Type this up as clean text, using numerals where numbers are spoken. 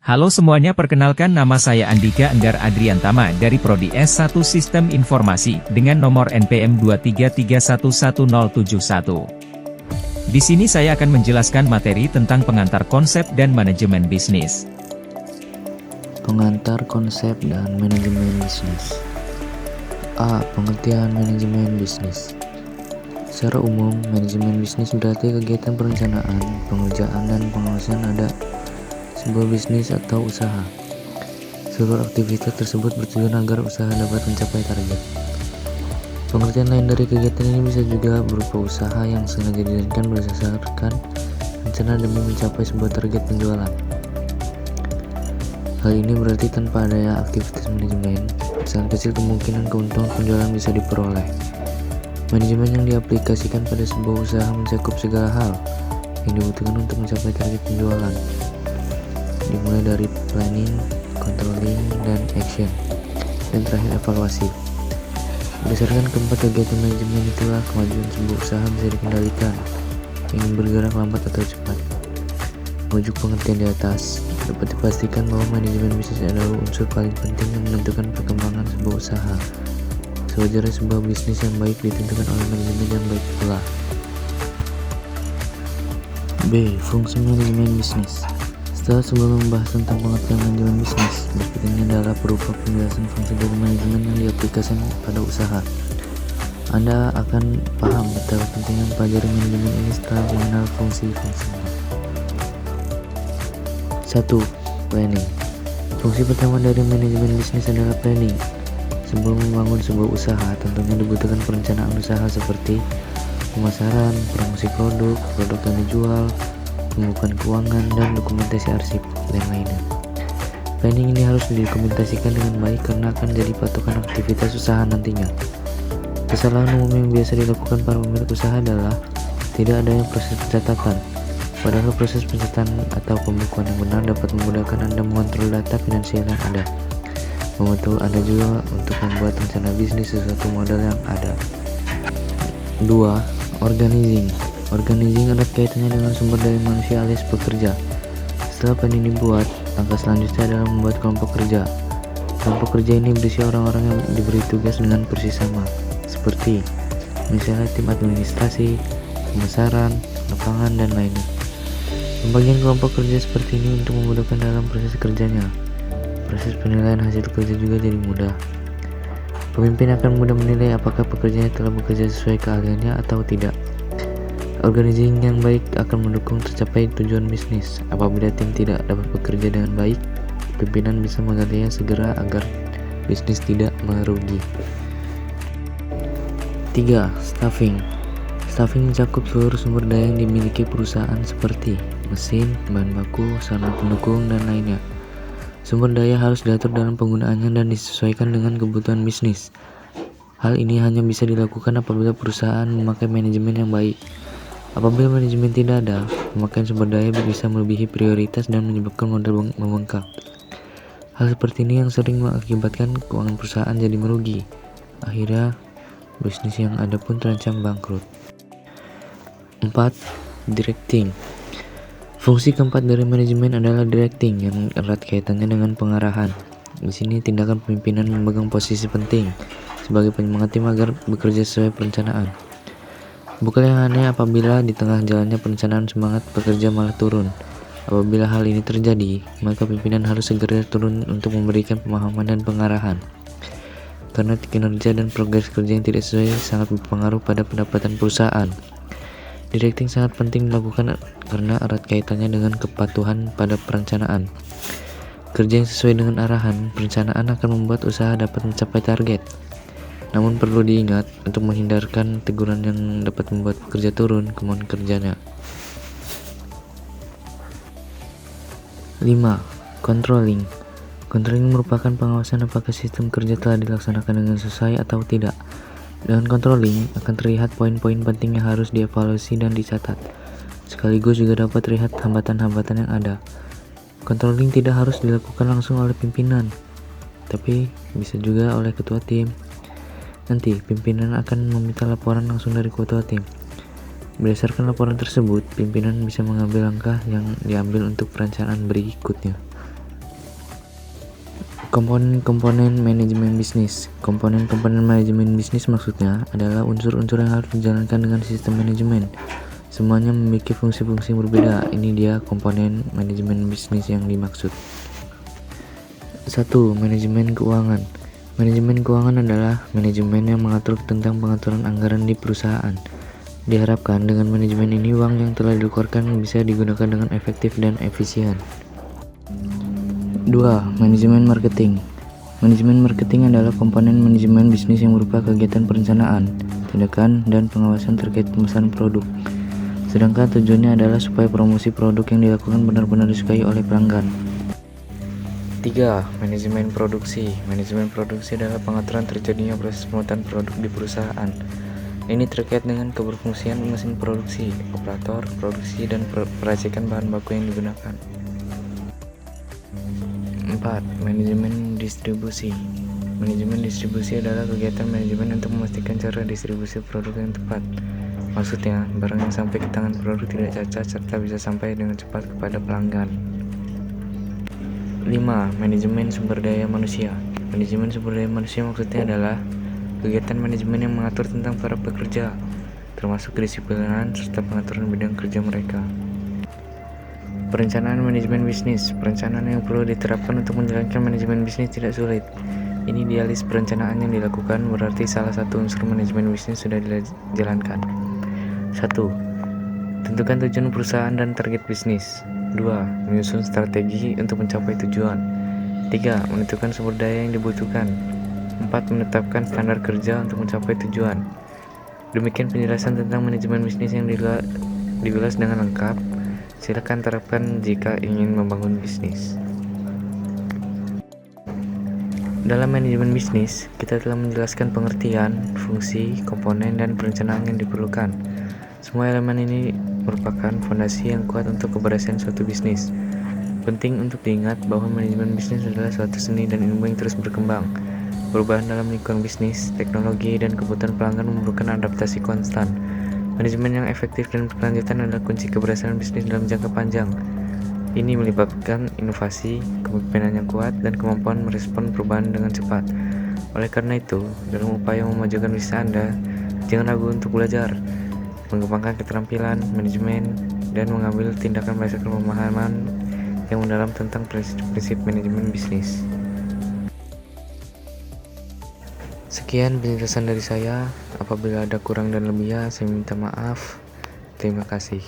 Halo semuanya, perkenalkan nama saya Andika Endar Adriantama dari Prodi S1 Sistem Informasi dengan nomor NPM 233111071. Di sini saya akan menjelaskan materi tentang pengantar konsep dan manajemen bisnis. Pengantar konsep dan manajemen bisnis. A. Pengertian manajemen bisnis. Secara umum, manajemen bisnis berarti kegiatan perencanaan, pengerjaan, dan pengawasan ada sebuah bisnis atau usaha. Seluruh aktivitas tersebut bertujuan agar usaha dapat mencapai target. Pengertian lain dari kegiatan ini bisa juga berupa usaha yang sengaja dijalankan berdasarkan rencana demi mencapai sebuah target penjualan. Hal ini berarti tanpa adanya aktivitas manajemen, sangat kecil kemungkinan keuntungan penjualan bisa diperoleh. Manajemen yang diaplikasikan pada sebuah usaha mencakup segala hal yang dibutuhkan untuk mencapai target penjualan, dimulai dari planning, controlling, dan action, dan terakhir evaluasi. Berdasarkan keempat kegiatan manajemen itulah kemajuan sebuah usaha bisa dikendalikan, ingin bergerak lambat atau cepat. Merujuk pengertian di atas, dapat dipastikan bahwa manajemen bisnis adalah unsur paling penting yang menentukan perkembangan sebuah usaha. Sewajarnya sebuah bisnis yang baik ditentukan oleh manajemen yang baik pula. B. Fungsi manajemen bisnis. Setelah sebelum membahas tentang pengertian manajemen bisnis, berikutnya adalah berupa penjelasan fungsi dari manajemen yang diaplikasikan pada usaha. Anda akan paham betapa pentingnya mempelajari manajemen ini setelah mengenal fungsi-fungsinya. 1. Planning. Fungsi pertama dari manajemen bisnis adalah planning. Sebelum membangun sebuah usaha, tentunya dibutuhkan perencanaan usaha seperti pemasaran, promosi produk yang dijual, pembukuan keuangan, dan dokumentasi arsip, dan lainnya. Planning ini harus didokumentasikan dengan baik karena akan jadi patokan aktivitas usaha nantinya. Kesalahan umum yang biasa dilakukan para pemilik usaha adalah tidak adanya proses pencatatan. Padahal proses pencatatan atau pembukuan yang benar dapat memudahkan Anda mengontrol data finansial yang ada. Membantu Anda juga untuk membuat rencana bisnis sesuatu modal yang ada. 2. Organizing. Organizing erat kaitannya dengan sumber daya manusia alias pekerja. Setelah planning dibuat, langkah selanjutnya adalah membuat kelompok kerja. Kelompok kerja ini berisi orang-orang yang diberi tugas dengan persis sama, seperti misalnya tim administrasi, pemasaran, lapangan, dan lainnya. Pembagian kelompok kerja seperti ini untuk memudahkan dalam proses kerjanya. Proses penilaian hasil kerja juga jadi mudah. Pemimpin akan mudah menilai apakah pekerjanya telah bekerja sesuai keahliannya atau tidak. Organizing yang baik akan mendukung tercapai tujuan bisnis. Apabila tim tidak dapat bekerja dengan baik, pimpinan bisa menggantinya segera agar bisnis tidak merugi. 3. Staffing. Staffing mencakup seluruh sumber daya yang dimiliki perusahaan seperti mesin, bahan baku, sarana pendukung, dan lainnya. Sumber daya harus diatur dalam penggunaannya dan disesuaikan dengan kebutuhan bisnis. Hal ini hanya bisa dilakukan apabila perusahaan memakai manajemen yang baik. Apabila manajemen tidak ada, pemakaian sumber daya bisa melebihi prioritas dan menyebabkan modal membengkak. Hal seperti ini yang sering mengakibatkan keuangan perusahaan jadi merugi. Akhirnya, bisnis yang ada pun terancam bangkrut. 4. Directing. Fungsi keempat dari manajemen adalah directing yang erat kaitannya dengan pengarahan. Di sini tindakan pemimpinan memegang posisi penting sebagai penyemangat tim agar bekerja sesuai perencanaan. Bukan yang aneh apabila di tengah jalannya perencanaan semangat pekerja malah turun. Apabila hal ini terjadi, maka pimpinan harus segera turun untuk memberikan pemahaman dan pengarahan. Karena kinerja dan progres kerja yang tidak sesuai sangat berpengaruh pada pendapatan perusahaan. Directing sangat penting dilakukan karena erat kaitannya dengan kepatuhan pada perencanaan. Kerja yang sesuai dengan arahan perencanaan akan membuat usaha dapat mencapai target. Namun perlu diingat untuk menghindarkan teguran yang dapat membuat pekerja turun kemauan kerjanya. 5. Controlling. Controlling merupakan pengawasan apakah sistem kerja telah dilaksanakan dengan sesuai atau tidak. Dengan controlling akan terlihat poin-poin penting yang harus dievaluasi dan dicatat. Sekaligus juga dapat terlihat hambatan-hambatan yang ada. Controlling tidak harus dilakukan langsung oleh pimpinan, tapi bisa juga oleh ketua tim. Nanti pimpinan akan meminta laporan langsung dari ketua tim. Berdasarkan laporan tersebut, pimpinan bisa mengambil langkah yang diambil untuk perencanaan berikutnya. Komponen-komponen manajemen bisnis. Komponen-komponen manajemen bisnis maksudnya adalah unsur-unsur yang harus dijalankan dengan sistem manajemen. Semuanya memiliki fungsi-fungsi yang berbeda. Ini dia komponen manajemen bisnis yang dimaksud. 1. Manajemen keuangan. Manajemen keuangan adalah manajemen yang mengatur tentang pengaturan anggaran di perusahaan. Diharapkan dengan manajemen ini uang yang telah dikeluarkan bisa digunakan dengan efektif dan efisien. 2. Manajemen marketing. Manajemen marketing adalah komponen manajemen bisnis yang berupa kegiatan perencanaan, tindakan, dan pengawasan terkait pemesanan produk. Sedangkan tujuannya adalah supaya promosi produk yang dilakukan benar-benar disukai oleh pelanggan. 3. Manajemen produksi. Manajemen produksi adalah pengaturan terjadinya proses pembuatan produk di perusahaan. Ini terkait dengan keberfungsian mesin produksi, operator produksi, dan peracikan bahan baku yang digunakan. 4. Manajemen distribusi. Manajemen distribusi adalah kegiatan manajemen untuk memastikan cara distribusi produk yang tepat. Maksudnya, barang yang sampai ke tangan produk tidak cacat serta bisa sampai dengan cepat kepada pelanggan. 5. Manajemen sumber daya manusia. Manajemen sumber daya manusia maksudnya adalah kegiatan manajemen yang mengatur tentang para pekerja, termasuk kedisiplinan serta pengaturan bidang kerja mereka. Perencanaan manajemen bisnis. Perencanaan yang perlu diterapkan untuk menjalankan manajemen bisnis tidak sulit. Ini dia list perencanaan yang dilakukan, berarti salah satu unsur manajemen bisnis sudah dijalankan. 1. Tentukan tujuan perusahaan dan target bisnis. 2. Menyusun strategi untuk mencapai tujuan. 3. Menentukan sumber daya yang dibutuhkan. 4. Menetapkan standar kerja untuk mencapai tujuan. Demikian penjelasan tentang manajemen bisnis yang diulas dengan lengkap. Silakan terapkan jika ingin membangun bisnis. Dalam manajemen bisnis, kita telah menjelaskan pengertian, fungsi, komponen, dan perencanaan yang diperlukan. Semua elemen ini merupakan fondasi yang kuat untuk keberhasilan suatu bisnis. Penting untuk diingat bahwa manajemen bisnis adalah suatu seni dan ilmu yang terus berkembang. Perubahan dalam lingkungan bisnis, teknologi, dan kebutuhan pelanggan memerlukan adaptasi konstan. Manajemen yang efektif dan berkelanjutan adalah kunci keberhasilan bisnis dalam jangka panjang. Ini melibatkan inovasi, kepemimpinan yang kuat, dan kemampuan merespon perubahan dengan cepat. Oleh karena itu, dalam upaya memajukan bisnis Anda, jangan ragu untuk belajar, mengembangkan keterampilan manajemen, dan mengambil tindakan berdasarkan pemahaman yang mendalam tentang prinsip-prinsip manajemen bisnis. Sekian penjelasan dari saya. Apabila ada kurang dan lebihnya, saya minta maaf. Terima kasih.